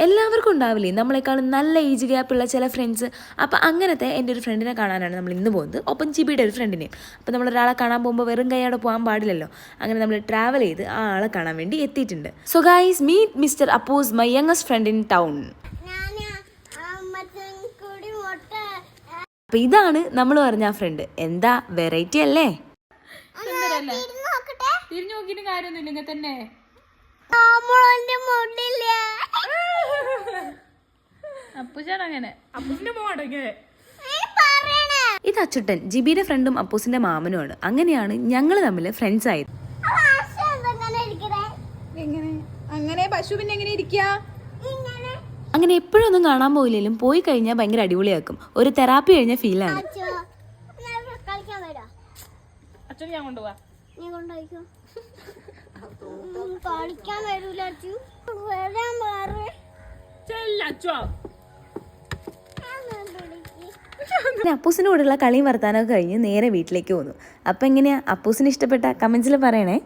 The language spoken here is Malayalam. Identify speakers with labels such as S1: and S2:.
S1: എല്ലാവർക്കും ഉണ്ടാവില്ലേ നമ്മളെക്കാളും നല്ല ഏജ് ഗ്യാപ്പുള്ള ചില ഫ്രണ്ട്സ്. അപ്പോൾ അങ്ങനത്തെ എൻ്റെ ഒരു ഫ്രണ്ടിനെ കാണാനാണ് നമ്മൾ ഇന്ന് പോകുന്നത്, ഒപ്പം ജിബിയുടെ ഒരു ഫ്രണ്ടിനെയും. അപ്പോൾ നമ്മളൊരാളെ കാണാൻ പോകുമ്പോൾ വെറും കൈയോടെ പോകാൻ പാടില്ലല്ലോ. അങ്ങനെ നമ്മൾ ട്രാവൽ ചെയ്ത് ആ ആളെ കാണാൻ വേണ്ടി എത്തിയിട്ടുണ്ട്. So guys, meet mister Appoos, my youngest friend in town. അപ്പോൾ ഇതാണ് നമ്മൾ പറഞ്ഞ ആ ഫ്രണ്ട്. എന്താ വെറൈറ്റി അല്ലേ?
S2: തിരിഞ്ഞു നോക്കിയിട്ട് കാര്യമൊന്നുമില്ല, ഇങ്ങനെ തന്നെ.
S1: ഇത് അച്ചുട്ടൻ, ജിബിയുടെ ഫ്രണ്ടും അപ്പൂസിന്റെ മാമനുമാണ്. അങ്ങനെയാണ് ഞങ്ങൾ തമ്മിൽ ഫ്രണ്ട്സ് ആയത്. അങ്ങനെ എപ്പോഴൊന്നും കാണാൻ പോയില്ലെങ്കിലും പോയി കഴിഞ്ഞാൽ ഭയങ്കര അടിപൊളിയാക്കും. ഒരു തെറാപ്പി കഴിഞ്ഞ ഫീലാണ്.
S2: അച്ഛൻ ഞാൻ കൊണ്ടുപോവാ.
S1: അപ്പൂസിന്റെ കൂടെയുള്ള കളിയും വർത്താനൊക്കെ കഴിഞ്ഞ് നേരെ വീട്ടിലേക്ക് പോന്നു. അപ്പൊ എങ്ങനെയാ, അപ്പൂസിന് ഇഷ്ടപ്പെട്ട കമന്റ്സിൽ പറയണേ.